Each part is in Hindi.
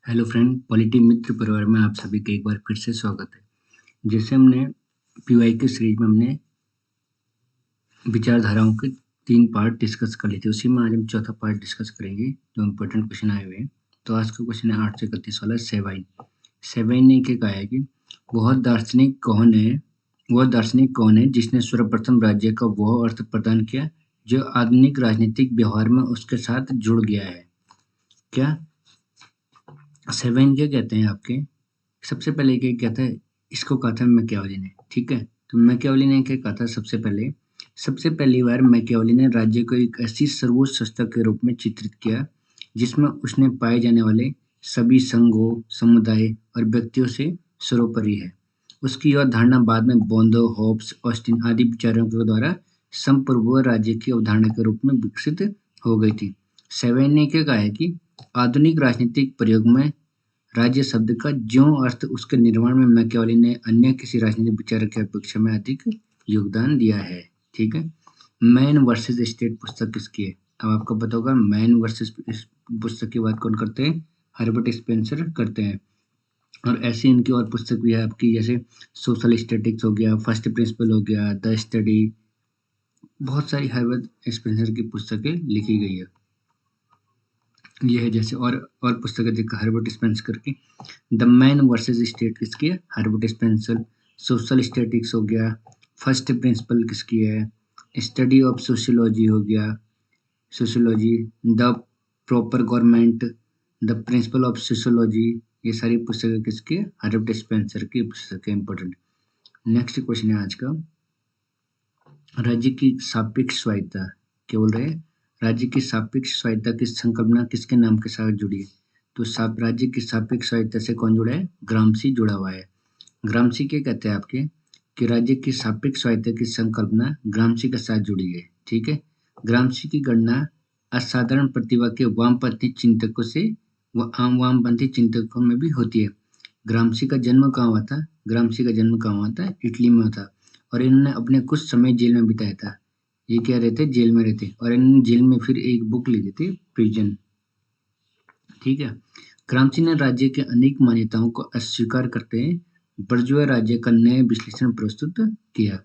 हेलो फ्रेंड, पॉलिटी मित्र परिवार में आप सभी का एक बार फिर से स्वागत है। जैसे हमने पीवाई की सीरीज में हमने विचारधाराओं के 3 पार्ट डिस्कस कर लिए थे, उसी में आज हम चौथा पार्ट डिस्कस करेंगे जो इम्पोर्टेंट क्वेश्चन आए हुए हैं। तो आज का क्वेश्चन है 8 से 31 वाला सेवाइन। सेवाइन ने क्या कहा है कि वह दार्शनिक कौन है जिसने सर्वप्रथम राज्य का वह अर्थ प्रदान किया जो आधुनिक राजनीतिक व्यवहार में उसके साथ जुड़ गया है। क्या सेवाइन क्या कहते हैं आपके? सबसे पहले क्या कहता है, इसको कहा था मैकियावेली ने, ठीक है। तो मैकियावेली ने क्या कहा था, सबसे पहली बार मैकियावेली ने राज्य को एक ऐसी सर्वोच्च संस्था के रूप में चित्रित किया जिसमें उसने पाए जाने वाले सभी संघों, समुदाय और व्यक्तियों से सर्वोपरि है। उसकी यह धारणा बाद में बोंदो, होब्स, ऑस्टिन आदि विचारकों के द्वारा संप्रभु राज्य की अवधारणा के रूप में विकसित हो गई थी। सेवेन ने क्या कहा है कि आधुनिक राजनीतिक प्रयोग में राज्य शब्द का ज्यों अर्थ उसके निर्माण में मैकियावेली ने अन्य किसी राजनीतिक विचारक की अपेक्षा में अधिक योगदान दिया है। ठीक है। मैन वर्सेस स्टेट पुस्तक किसकी है? अब आपको पता होगा मैन वर्सेस पुस्तक की बात कौन करते हैं? हर्बर्ट स्पेंसर करते हैं। और ऐसी इनकी और पुस्तक भी है आपकी, जैसे सोशल स्टैटिक्स हो गया, फर्स्ट प्रिंसिपल हो गया, द स्टडी। बहुत सारी हर्बर्ट स्पेंसर की पुस्तकें लिखी गई है। ये है जैसे और पुस्तकें देखा हर्बर्ट स्पेंसर की। द मैन वर्सेस स्टेट किसकी है? Herbert Spencer. सोशल स्टैटिक्स हो गया। फर्स्ट प्रिंसिपल किसकी है? स्टडी ऑफ सोशियोलॉजी हो गया, sociology. The proper government, the principle of sociology. ये सारी पुस्तकें किसकी है? हर्बर्ट स्पेंसर की पुस्तकें। इंपॉर्टेंट। नेक्स्ट क्वेश्चन है आज का, राज्य की सापेक्ष स्वायत्ता। क्या बोल रहे हैं? राज्य की सापेक्ष स्वायत्ता की संकल्पना किसके नाम के साथ जुड़ी है? तो राज्य की सापेक्ष स्वायत्ता से कौन जुड़ा है? ग्रामसी जुड़ा हुआ है। ग्रामसी क्या कहते हैं आपके? कि राज्य की सापेक्ष स्वायत्ता की संकल्पना ग्रामसी के साथ जुड़ी है। ठीक है। ग्रामसी की गणना असाधारण प्रतिभा के वामपंथी चिंतकों से व आम वामपंथी चिंतकों में भी होती है। ग्रामसी का जन्म कहाँ हुआ था? ग्रामसी का जन्म कहाँ हुआ था? इटली में हुआ था। और इन्होंने अपने कुछ समय जेल में बिताया था। ये क्या रहते? जेल में रहते। और इन्होंने जेल में फिर एक बुक लिखी थी, प्रिजन। ठीक है। ग्रामसी ने राज्य के अनेक मान्यताओं को अस्वीकार करते हैं बर्जुआ राज्य का नया विश्लेषण प्रस्तुत किया।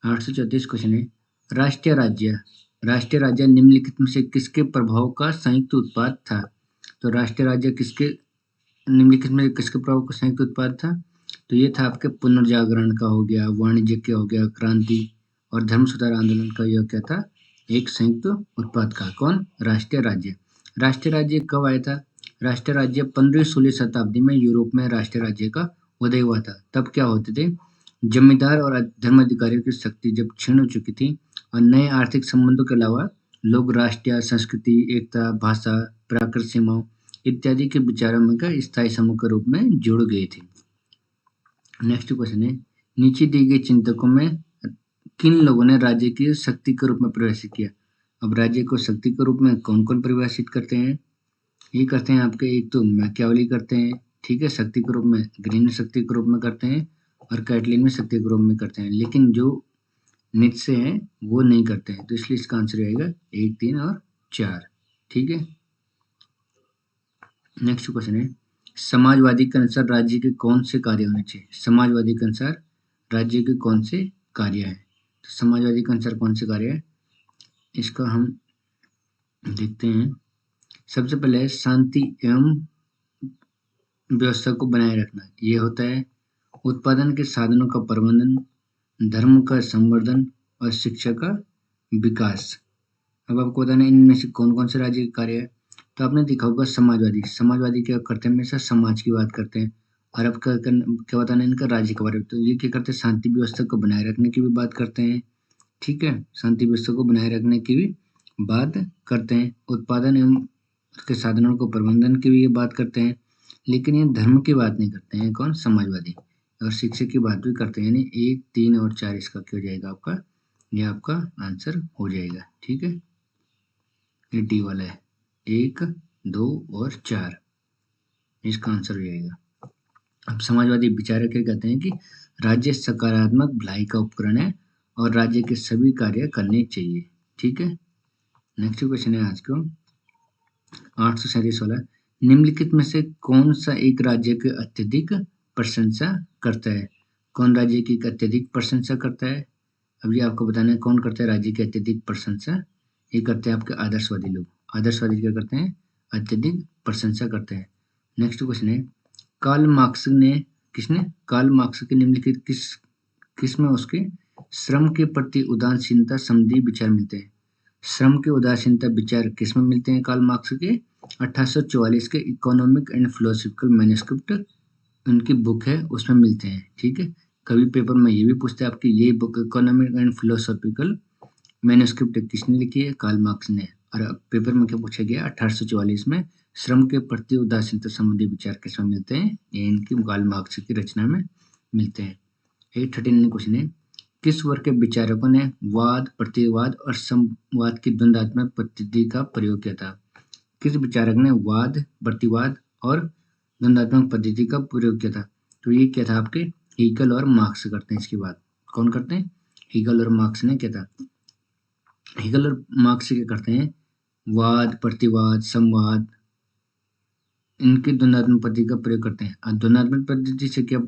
834 क्वेश्चन है, राष्ट्रीय राज्य निम्नलिखित में से किसके प्रभाव का संयुक्त उत्पाद था? तो राष्ट्रीय राज्य किसके निम्नलिखित में किसके प्रभाव का संयुक्त उत्पाद था? तो ये था आपके पुनर्जागरण का हो गया, वाणिज्य के हो गया, क्रांति और धर्म सुधार आंदोलन का यह क्या था? एक संयुक्त उत्पाद का। कौन? राष्ट्रीय राज्य। राष्ट्रीय राज्य कब आया था? राष्ट्रीय राज्य 15वीं-16वीं शताब्दी में यूरोप में राष्ट्रीय राज्य का उदय हुआ था। तब क्या होते थे? जमींदार और धर्माधिकारियों की शक्ति जब क्षीण हो चुकी थी और नए आर्थिक संबंधों के अलावा लोग राष्ट्रीय संस्कृति, एकता, भाषा, प्राकृतिक सीमाओं इत्यादि के विचारों में का स्थायी समूह के रूप में जुड़ गए थे। नेक्स्ट क्वेश्चन है, नीचे दी गई चिंतकों में किन लोगों ने राज्य की शक्ति के रूप में परिभाषित किया? अब राज्य को शक्ति के रूप में कौन कौन परिभाषित करते हैं? ये करते हैं आपके, एक तो मैकियावेली करते हैं, ठीक है, शक्ति के रूप में। ग्रीन शक्ति के रूप में करते हैं और कैटलिन में शक्ति के रूप में करते हैं। लेकिन जो नीचे हैं वो नहीं करते हैं। तो इसलिए इसका आंसर आएगा 1, 3 और 4। ठीक है। नेक्स्ट क्वेश्चन है, समाजवादी के अनुसार राज्य के कौन से कार्य होने चाहिए? समाजवादी के अनुसार राज्य के कौन से कार्य हैं? तो समाजवादी के अनुसार कौन से कार्य है, इसका हम देखते हैं। सबसे पहले है शांति एवं व्यवस्था को बनाए रखना, ये होता है। उत्पादन के साधनों का प्रबंधन, धर्म का संवर्धन और शिक्षा का विकास। अब आपको बताना है इनमें से कौन कौन से राज्य के कार्य है। तो आपने देखा होगा समाजवादी क्या करते हैं? हमेशा समाज की बात करते हैं। और अब क्या बताना है इनका? राज्य के बारे में। तो ये क्या करते हैं? शांति व्यवस्था को बनाए रखने की भी बात करते हैं। ठीक है, शांति व्यवस्था को बनाए रखने की भी बात करते हैं। उत्पादन एवं उसके साधनों को प्रबंधन की भी ये बात करते हैं। लेकिन ये धर्म की बात नहीं करते हैं। कौन? समाजवादी। और शिक्षा की बात भी करते हैं। यानी 1, 3 और 4 इसका क्या हो जाएगा आपका? ये आपका आंसर हो जाएगा। ठीक है, ये डी वाला है। 1, 2 और 4 इसका आंसर हो जाएगा। अब समाजवादी विचारक क्या कहते हैं कि राज्य सकारात्मक भलाई का उपकरण है और राज्य के सभी कार्य करने चाहिए। ठीक है। नेक्स्ट क्वेश्चन है आज को 837 वाला, निम्नलिखित में से कौन सा एक राज्य की अत्यधिक प्रशंसा करता है? कौन राज्य की अत्यधिक प्रशंसा करता है? अब ये आपको बताना है कौन करता है राज्य की अत्यधिक प्रशंसा। ये करते हैं आपके आदर्शवादी लोग। आदर्शवादी क्या करते हैं? अत्यधिक प्रशंसा करते हैं। नेक्स्ट क्वेश्चन है, कार्ल मार्क्स ने किसने कार्ल मार्क्स के निम्नलिखित किस में उसके श्रम के प्रति उदासीनता संबंधी विचार मिलते हैं? श्रम के उदासीनता विचार किस में मिलते हैं कार्ल मार्क्स के? 1844 के इकोनॉमिक एंड फिलोसॉफिकल मैन्युस्क्रिप्ट उनकी बुक है उसमें मिलते हैं। ठीक है, कभी पेपर में ये भी पूछते हैं आपकी ये book economic and philosophical manuscript किसने लिखी है? कार्ल मार्क्स ने। और अब पेपर में क्या पूछा गया 1844 में श्रम के प्रति उदासीनता संबंधी विचार किसमें मिलते हैं? ये इनकी कार्ल मार्क्स की रचना में मिलते हैं। 839 क्वेश्चन है, किस वर्ग के विचारकों ने वाद, प्रतिवाद और संवाद की द्वंद्वात्मक पद्धति का प्रयोग किया था? किस विचारक ने वाद, प्रतिवाद और द्वंद्वात्मक पद्धति का प्रयोग किया था? तो ये क्या था आपके हीगल और मार्क्स करते हैं। इसकी बात कौन करते हैं? हीगल और मार्क्स ने किया था। हीगल और मार्क्स क्या करते हैं? वाद, प्रतिवाद, संवाद इनकी द्वंद्वात्मक पद्धति का प्रयोग करते हैं। और द्वंद्वात्मक पद्धति से क्या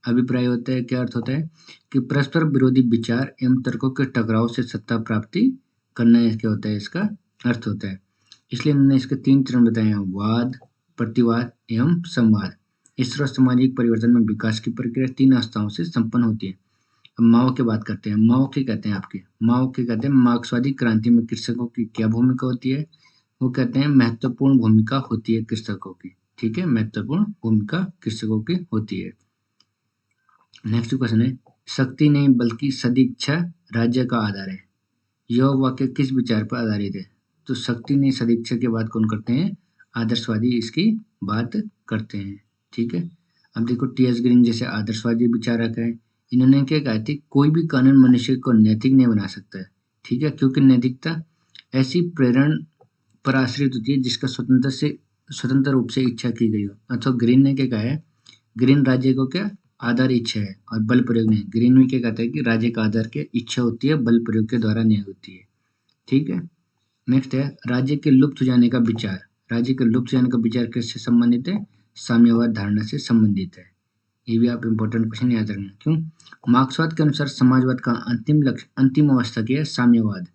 अभिप्राय होता है, क्या अर्थ होता है कि परस्पर विरोधी विचार एवं तर्कों के टकराव से सत्ता प्राप्ति करना क्या होता है, इसका अर्थ होता है। इसलिए हमने इसके 3 चरण बताए हैं, वाद, प्रतिवाद एवं संवाद। इस तरह सामाजिक परिवर्तन में विकास की प्रक्रिया 3 अवस्थाओं से संपन्न होती है। अब माओ की बात करते हैं। माओ क्या कहते हैं आपके? माओ क्या कहते हैं? मार्क्सवादी क्रांति में कृषकों की क्या भूमिका होती है? वो कहते हैं महत्वपूर्ण भूमिका होती है कृषकों की। ठीक है, महत्वपूर्ण भूमिका कृषकों की होती है। नेक्स्ट क्वेश्चन है, शक्ति नहीं बल्कि सदिच्छा राज्य का आधार है। यह वाक्य किस विचार पर आधारित है? तो शक्ति नहीं सदिच्छा की बात कौन करते हैं? आदर्शवादी इसकी बात करते हैं। ठीक है, अब देखो टी.एस. ग्रीन जैसे आदर्शवादी विचारक है, इन्होंने क्या कहा था, कोई भी कानून मनुष्य को नैतिक नहीं बना सकता है। ठीक है, क्योंकि नैतिकता ऐसी प्रेरण पर आश्रित होती है जिसका स्वतंत्र रूप से इच्छा की गई हो। अथवा ग्रीन ने क्या कहा है? ग्रीन राज्य को क्या आधार इच्छा है और बल प्रयोग नहीं। ग्रीन में क्या कहता है कि राज्य का आधार क्या इच्छा होती है, बल प्रयोग के द्वारा नहीं होती है। ठीक है, नेक्स्ट है राज्य के लुप्त हो जाने का विचार। राज्य के लुप्त हो जाने का विचार किससे संबंधित है? साम्यवाद धारणा से संबंधित है। ये भी आप इम्पोर्टेंट क्वेश्चन याद रखना। क्यों? मार्क्सवाद के अनुसार समाजवाद का अंतिम अवस्था क्या है? साम्यवाद।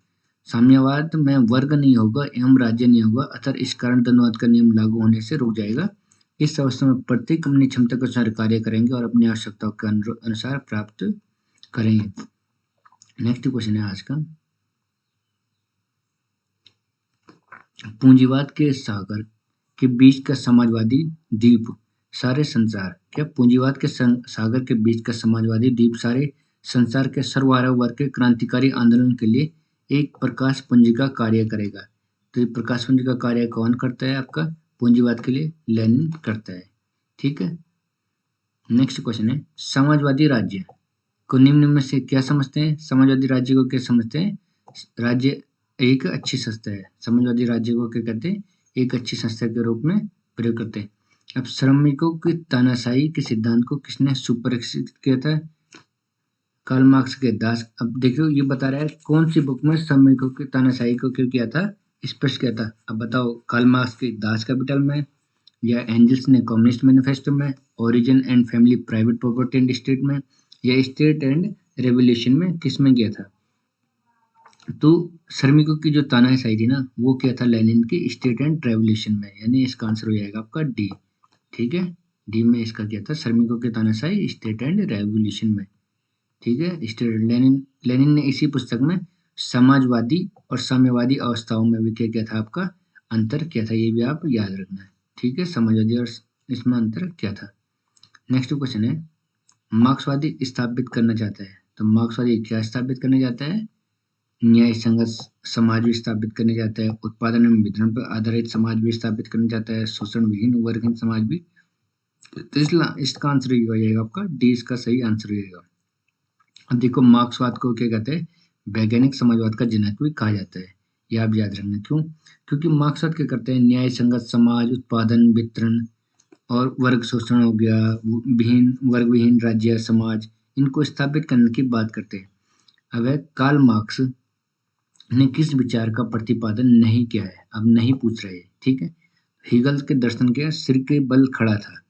साम्यवाद में वर्ग नहीं होगा एवं राज्य नहीं होगा, अतः इस कारण द्वंद्ववाद का नियम लागू होने से रुक जाएगा। इस अवस्था में प्रत्येक अपनी क्षमता के अनुसार कार्य करेंगे और अपनी आवश्यकताओं के अनुसार प्राप्त करेंगे। नेक्स्ट क्वेश्चन है आज का, पूंजीवाद के सागर के बीच का समाजवादी द्वीप सारे संसार। क्या पूंजीवाद के सागर के बीच का समाजवादी द्वीप सारे संसार के सर्वहारा वर्ग के क्रांतिकारी आंदोलन के लिए एक प्रकाश पुंज का कार्य करेगा? तो ये प्रकाश पुंज का कार्य कौन करता है आपका? पूंजीवाद के लिए लेनिन करता है। ठीक है, नेक्स्ट क्वेश्चन है, समाजवादी राज्य को निम्न में से क्या समझते हैं? समाजवादी राज्य को क्या समझते हैं? राज्य एक अच्छी संस्था है। समाजवादी राज्य को क्या कहते हैं? एक अच्छी संस्था के रूप में प्रयोग करते हैं। अब श्रमिकों की तानाशाही के सिद्धांत को किसने सुपरिचित किया था? कार्ल मार्क्स के दास। अब देखो ये बता रहा है कौन सी बुक में श्रमिकों की तानाशाही को क्यों किया था, स्पष्ट किया था। अब बताओ, कार्ल मार्क्स के दास कैपिटल में, या एंजल्स ने कम्युनिस्ट मैनिफेस्टो में, origin and family private property and state में, या स्टेट एंड रेवोल्यूशन में, किस में किया था? तो श्रमिकों की जो तानाशाही थी ना, वो क्या था? लेनिन की स्टेट एंड रेवोल्यूशन में, यानी इसका आंसर हो जाएगा आपका डी। ठीक है, डी में इसका क्या था? श्रमिकों की तानाशाही स्टेट एंड रेवोल्यूशन में। ठीक है, स्टेट लेनिन ने इसी पुस्तक में समाजवादी और साम्यवादी अवस्थाओं में भी क्या किया था आपका अंतर किया था। ये भी आप याद रखना है। ठीक है, समाजवादी और इसमें अंतर क्या था। नेक्स्ट क्वेश्चन है, मार्क्सवादी स्थापित करना चाहता है। तो मार्क्सवादी क्या स्थापित करना चाहता है? न्याय संगत समाज भी स्थापित करने जाता है, उत्पादन एवं वितरण पर आधारित समाज भी स्थापित करने जाता है, शोषण विहीन वर्गहीन समाज भी। तो इसका आंसर ये हो जाएगा आपका डी, इसका सही आंसर रहेगा। अब देखो मार्क्सवाद को क्या कहते हैं? वैज्ञानिक समाजवाद का जनक भी कहा जाता है। ये आप याद रखना। क्यों? क्योंकि मार्क्सवाद क्या करते हैं? न्याय संगत समाज, उत्पादन, वितरण और वर्ग शोषण हो गया, वर्ग विहीन राज्य समाज, इनको स्थापित करने की बात करते हैं। अब है कार्ल मार्क्स ने किस विचार का प्रतिपादन नहीं किया है? अब नहीं पूछ रहे। ठीक है, हीगल के दर्शन के सिर के बल खड़ा था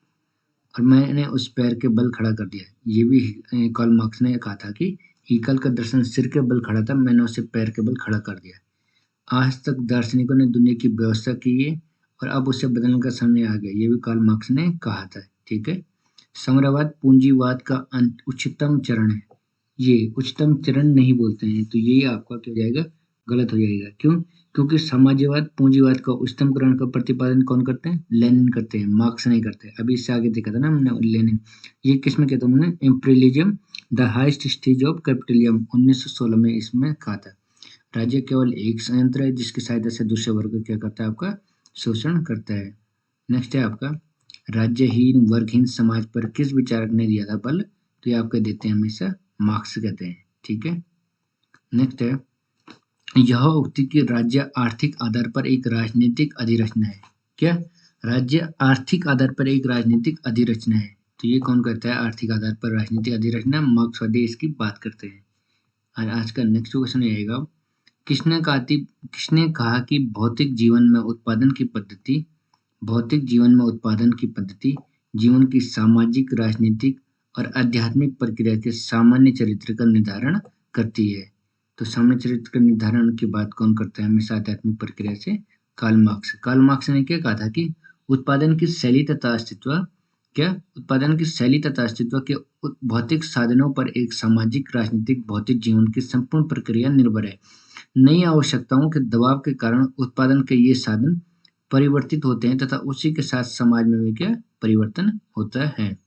और मैंने उस पैर के बल खड़ा कर दिया। ये भी कार्ल मार्क्स ने कहा था कि हीगल का दर्शन सिर के बल खड़ा था, मैंने उसे पैर के बल खड़ा कर दिया। आज तक दार्शनिकों ने दुनिया की व्यवस्था की है और अब उसे बदलने का समय आ गया, ये भी कार्ल मार्क्स ने कहा था। ठीक है। साम्यवाद पूंजीवाद का उच्चतम चरण है। ये उच्चतम चरण नहीं बोलते हैं, तो ये आपका क्या हो जाएगा, गलत हो जाएगा। क्यों? क्योंकि साम्यवाद पूंजीवाद का उच्चतमकरण का प्रतिपादन कौन करते हैं? लेनिन करते हैं, मार्क्स नहीं करते। अभी इससे आगे देखा था ना हमने लेनिन। ये किसमें कहता हूँ मैंने? Imperialism the highest stage of capitalism 1916 में इसमें कहा था। राज्य केवल एक संयंत्र है जिसकी सहायता से दूसरे वर्ग को क्या करता है? आपका शोषण करता है। नेक्स्ट है आपका, राज्यहीन वर्गहीन समाज पर किस विचारक ने दिया था बल? तो ये आपके देते हैं हमेशा मार्क्स कहते हैं। ठीक है। नेक्स्ट है, यह उक्ति कि राज्य आर्थिक आधार पर एक राजनीतिक अधिरचना है। क्या? राज्य आर्थिक आधार पर एक राजनीतिक अधिरचना है, तो ये कौन कहता है आर्थिक आधार पर राजनीतिक अधिरचना? मार्क्सवादी इसकी बात करते हैं। और आज का नेक्स्ट क्वेश्चन आएगा, किसने कहा कि भौतिक जीवन में उत्पादन की पद्धति जीवन की सामाजिक, राजनीतिक और आध्यात्मिक प्रक्रिया के सामान्य चरित्र का निर्धारण करती है? तो सामान्य चरित्र का निर्धारण की बात कौन करता है हमेशा आध्यात्मिक प्रक्रिया से? Karl Marx. कार्ल मार्क्स ने क्या कहा था कि उत्पादन की शैली तथा अस्तित्व के भौतिक साधनों पर एक सामाजिक, राजनीतिक, भौतिक जीवन की संपूर्ण प्रक्रिया निर्भर है। नई आवश्यकताओं के दबाव के कारण उत्पादन के ये साधन परिवर्तित होते हैं तथा उसी के साथ समाज में भी क्या परिवर्तन होता है।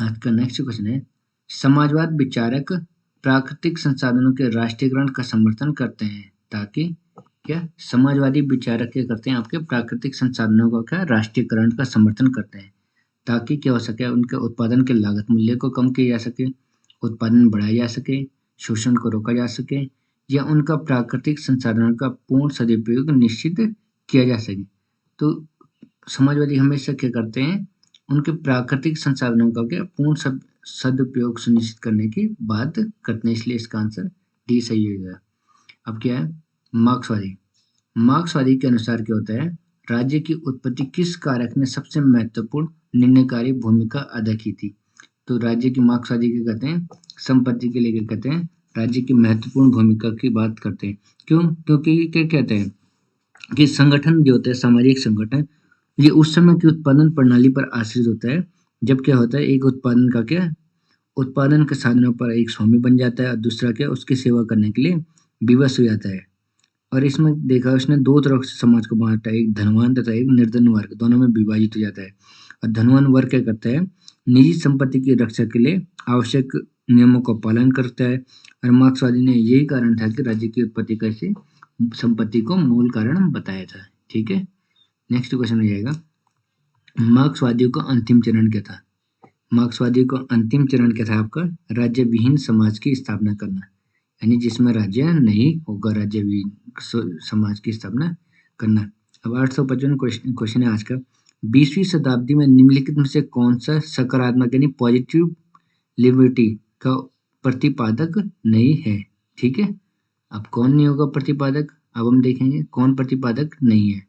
आज का नेक्स्ट क्वेश्चन है, समाजवाद विचारक प्राकृतिक संसाधनों के राष्ट्रीयकरण का समर्थन करते हैं ताकि क्या? समाजवादी विचारक क्या करते हैं? आपके प्राकृतिक संसाधनों का क्या राष्ट्रीयकरण का समर्थन करते हैं ताकि क्या हो सके? उनके उत्पादन के लागत मूल्य को कम किया जा सके, उत्पादन बढ़ाया जा सके, शोषण को रोका जा सके या उनका प्राकृतिक संसाधनों का पूर्ण सदुपयोग निश्चित किया जा सके। तो समाजवादी हमेशा क्या करते हैं? उनके प्राकृतिक संसाधनों का क्या पूर्ण सदुपयोग सुनिश्चित करने की बात करते हैं, इसलिए इसका आंसर डी सही होगा। अब क्या है? मार्क्सवादी के अनुसार क्या होता है? राज्य की उत्पत्ति किस कारक ने सबसे महत्वपूर्ण निर्णयकारी भूमिका अदा की थी? तो राज्य की मार्क्सवादी क्या कहते हैं? संपत्ति के लिए क्या कहते हैं? राज्य की महत्वपूर्ण भूमिका की बात करते हैं। क्यों? क्योंकि क्या कहते हैं कि संगठन जो होता है, सामाजिक संगठन, ये उस समय की उत्पादन प्रणाली पर आश्रित होता है जब क्या होता है, एक उत्पादन के साधनों पर एक स्वामी बन जाता है और दूसरा क्या उसकी सेवा करने के लिए विवश हो जाता है। और इसमें देखा उसने दो तरफ से समाज को बांटा, एक धनवान तथा एक निर्धन वर्ग, दोनों में विभाजित हो जाता है। और धनवान वर्ग क्या करता है? निजी संपत्ति की रक्षा के लिए आवश्यक नियमों का पालन करता है। और मार्क्सवादी ने यही कारण था कि राज्य की उत्पत्ति कैसे संपत्ति को मूल कारण बताया था। ठीक है। नेक्स्ट क्वेश्चन हो जाएगा, मार्क्सवादियों का अंतिम चरण क्या था? मार्क्सवादियों का अंतिम चरण क्या था आपका? राज्य विहीन समाज की स्थापना करना, यानी जिसमें राज्य नहीं होगा, राज्य विहीन समाज की स्थापना करना। अब 855 क्वेश्चन है आज का, 20वीं शताब्दी में निम्नलिखित में से कौन सा सकारात्मक यानी पॉजिटिव लिबर्टी का प्रतिपादक नहीं है? ठीक है। अब कौन नहीं होगा प्रतिपादक? अब हम देखेंगे कौन प्रतिपादक नहीं है।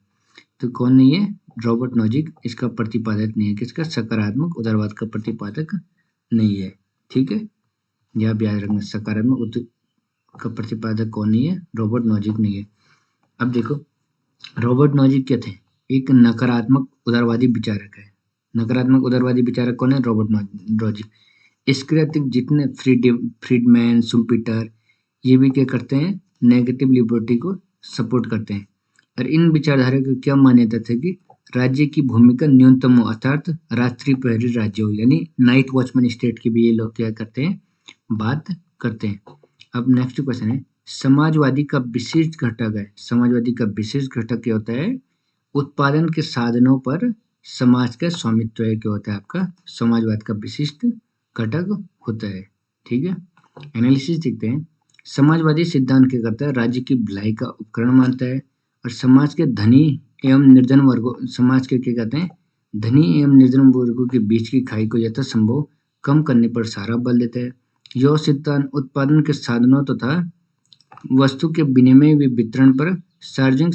तो कौन नहीं है? रॉबर्ट नॉजिक इसका प्रतिपादक नहीं है। किसका? सकारात्मक उदारवाद का प्रतिपादक नहीं है। ठीक है, यह भी याद रखना, सकारात्मक का प्रतिपादक कौन नहीं है? रॉबर्ट नॉजिक नहीं है। अब देखो, रॉबर्ट नॉजिक क्या थे? एक नकारात्मक उदारवादी विचारक है। नकारात्मक उदारवादी विचारक कौन है? Robert Nozick. इसके अतिरिक्त जितने फ्रीडमैन, शुम्पीटर, ये भी क्या करते हैं? नेगेटिव लिबर्टी को सपोर्ट करते हैं। और इन विचारधारा की क्या मान्यता थी कि राज्य की भूमिका न्यूनतम हो, अर्थात रात्रि प्रहरी राज्य हो, यानी नाइट वॉचमैन स्टेट की भी ये लोग क्या करते हैं? बात करते हैं। अब नेक्स्ट क्वेश्चन है, समाजवादी का विशिष्ट घटक है। समाजवादी का विशिष्ट घटक क्या होता है? उत्पादन के साधनों पर समाज का स्वामित्व है। क्या होता है आपका? समाजवाद का विशिष्ट घटक होता है। ठीक है, एनालिसिस देखते हैं। समाजवादी सिद्धांत क्या करता है? राज्य की भलाई का उपकरण मानता है और समाज के धनी एवं निर्धन वर्गों, समाज के क्या कहते हैं? धनी एवं निर्धन वर्गों के बीच की खाई को यथासंभव कम करने पर सारा बल देता है। यह सिद्धांत उत्पादन के साधनों तथा वस्तु के विनिमय व वितरण पर सार्वजनिक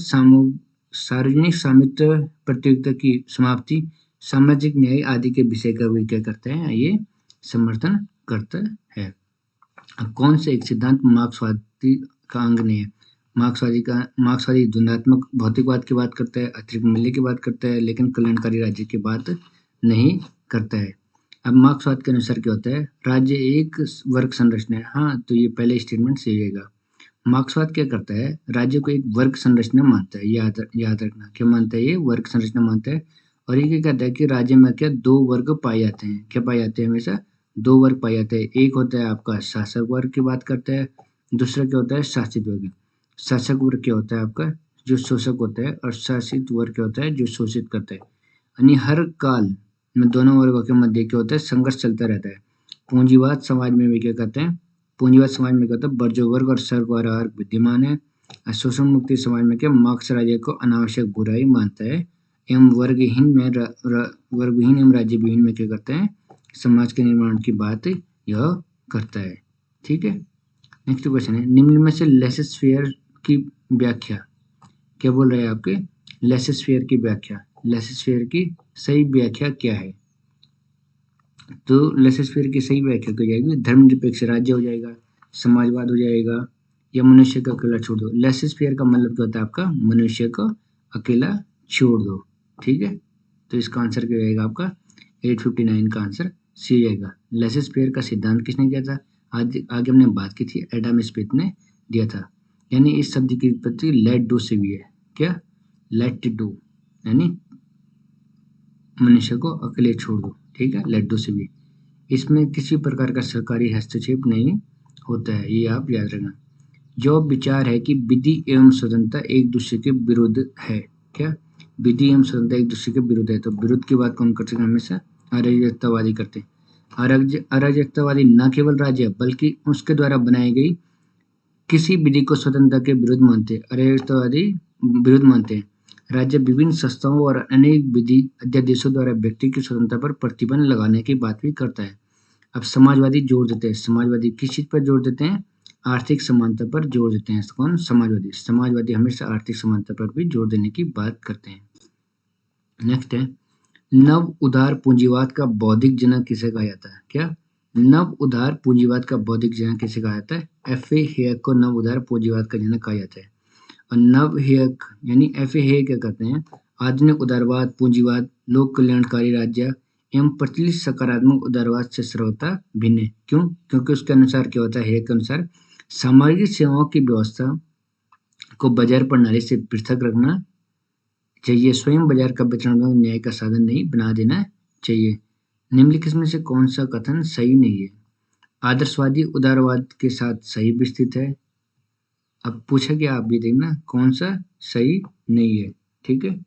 सार्वजनिक स्वामित्व प्रतियोगिता की समाप्ति, सामाजिक न्याय आदि के विषय का भी क्या करता है, ये समर्थन करता है। अब कौन से एक सिद्धांत मार्क्सवादी का अंग नहीं है? मार्क्सवादी द्वंद्वात्मक भौतिकवाद की बात करता है, अतिरिक्त मूल्य की बात करता है, लेकिन कल्याणकारी राज्य की बात नहीं करता है। अब मार्क्सवाद के अनुसार क्या होता है? राज्य एक वर्ग संरचना है। हाँ, तो ये पहले स्टेटमेंट सही रहेगा। मार्क्सवाद क्या करता है? राज्य को एक वर्ग संरचना मानता है। याद रखना, क्या मानता है? ये वर्ग संरचना मानता है। और ये क्या कहता है कि राज्य में क्या दो वर्ग पाए जाते हैं? क्या पाए जाते हैं? हमेशा दो वर्ग पाए जाते हैं। एक होता है आपका शासक वर्ग की बात करता है, दूसरा क्या होता है? शासित वर्ग। शासक वर्ग क्या होता है आपका? जो शोषक होता है, और शासित वर्ग क्या होता है? जो शोषित करता है। यानी हर काल में दोनों वर्गों के मध्य क्या होता है? संघर्ष चलता रहता है। पूंजीवाद समाज में भी क्या कहते हैं? पूंजीवाद समाज में क्या होता है? बर्जो वर्ग और सर्वहारा वर्ग विद्यमान है। शोषण मुक्ति समाज में क्या? मार्क्स राज्य को अनावश्यक बुराई मानता है एवं वर्गहीन एवं राज्य विहीन में क्या करते हैं? समाज के निर्माण की बात यह करता है। ठीक है, नेक्स्ट क्वेश्चन है, निम्न में से लेसेस फेयर की व्याख्या, क्या बोल रहे हैं आपके? लेसेस फेयर की व्याख्या, लेसेस फेयर की सही व्याख्या क्या है? तो लेसेस फेयर की सही व्याख्या हो जाएगी धर्मनिरपेक्ष राज्य हो जाएगा, समाजवाद हो जाएगा, या मनुष्य को अकेला छोड़ दो। लेसेस फेयर का मतलब क्या होता है आपका? मनुष्य को अकेला छोड़ दो। ठीक है, तो इसका आंसर क्या जाएगा आपका? 859 का आंसर सी जाएगा। लेसेस फेयर का सिद्धांत किसने किया था? आगे हमने बात की थी, एडम स्मिथ ने दिया था। यानी इस शब्द की उत्पत्ति लेट डू से भी है। क्या? लेट डू, यानी मनुष्य को अकेले छोड़ दो। ठीक है, लेट डू से भी। इसमें किसी प्रकार का सरकारी हस्तक्षेप नहीं होता है, ये आप याद रखना। जो विचार है कि विधि एवं स्वतंत्रता एक दूसरे के विरुद्ध है। क्या? विधि एवं स्वतंत्रता एक दूसरे के विरुद्ध है, तो विरुद्ध की बात कौन करते हैं? हमेशा अराजकतावादी करते हैं। अराजकतावादी न केवल राज्य बल्कि उसके द्वारा बनाई गई किसी विधि को स्वतंत्रता के विरुद्ध मानते हैं। अराजकतावादी विरुद्ध मानते हैं। राज्य विभिन्न संस्थाओं और अनेक विधि अध्यादेशों द्वारा व्यक्ति की स्वतंत्रता पर प्रतिबंध लगाने की बात भी करता है। अब समाजवादी जोर देते हैं, समाजवादी किस चीज पर जोर देते हैं? आर्थिक समानता पर जोर देते हैं। कौन? समाजवादी। समाजवादी हमेशा आर्थिक समानता पर भी जोर देने की बात करते हैं। नेक्स्ट है, नव उदार पूंजीवाद का बौद्धिक जनक किसे कहा जाता है? क्या? नव उदार पूंजीवाद का बौद्धिक जनक किसे कहा जाता है? एफ ए हेयक को नव उदार पूंजीवाद का जनक कहा जाता है। और नव हेयक यानी एफ ए हेयक क्या कहते हैं? आधुनिक उदारवाद, पूंजीवाद, लोक कल्याणकारी राज्य एवं प्रचलित सकारात्मक उदारवाद से सर्वथा भिन्न है। क्यों? क्योंकि उसके अनुसार क्या होता है? हेयक के अनुसार सामाजिक सेवाओं की व्यवस्था को बाजार प्रणाली से पृथक रखना चाहिए। स्वयं बाजार का वितरण में न्याय का साधन नहीं बना देना चाहिए। निम्नलिखित में से कौन सा कथन सही नहीं है? आदर्शवादी उदारवाद के साथ सही विस्तृत है। अब पूछा गया, आप भी देखना कौन सा सही नहीं है। ठीक है,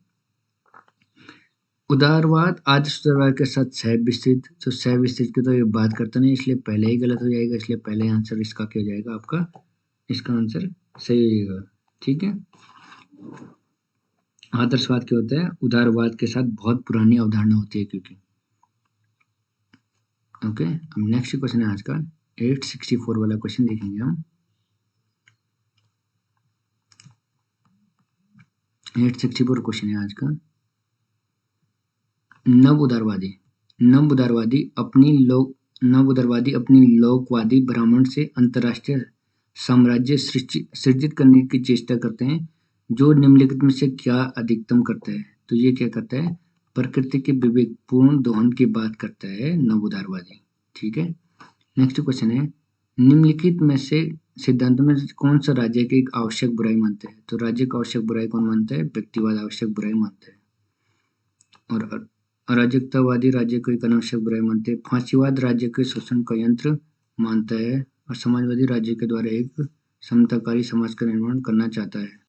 उदारवाद आदर्श उदारवाद के साथ सह विस्तृत, तो सह विस्तृत की तो ये बात करता नहीं, इसलिए पहले ही गलत हो जाएगा। इसलिए पहले आंसर इसका क्या हो जाएगा आपका? इसका आंसर सही हो जाएगा। ठीक है, आदर्शवाद क्या होता है? उदारवाद के साथ बहुत पुरानी अवधारणा होती है क्योंकि। ओके, अब नेक्स्ट क्वेश्चन है आज का 864 वाला क्वेश्चन देखेंगे हम। 864 क्वेश्चन है आज का। नव उदारवादी अपनी लोकवादी ब्राह्मण से अंतरराष्ट्रीय साम्राज्य सृजित करने की चेष्टा करते हैं, जो निम्नलिखित में से क्या अधिकतम करता है? तो ये क्या करता है? प्रकृति के विवेकपूर्ण दोहन की बात करता है नव उदारवादी। ठीक है, नेक्स्ट क्वेश्चन है, निम्नलिखित में से सिद्धांतों में कौन सा राज्य की एक आवश्यक बुराई मानता है? तो राज्य का आवश्यक बुराई कौन मानता है? व्यक्तिवाद आवश्यक बुराई मानता है। और अराजकतावादी राज्य को एक अनावश्यक बुराई मानते हैं। फांसीवाद राज्य के शोषण का यंत्र मानता है। और समाजवादी राज्य के द्वारा एक समताकारी समाज का निर्माण करना चाहता है।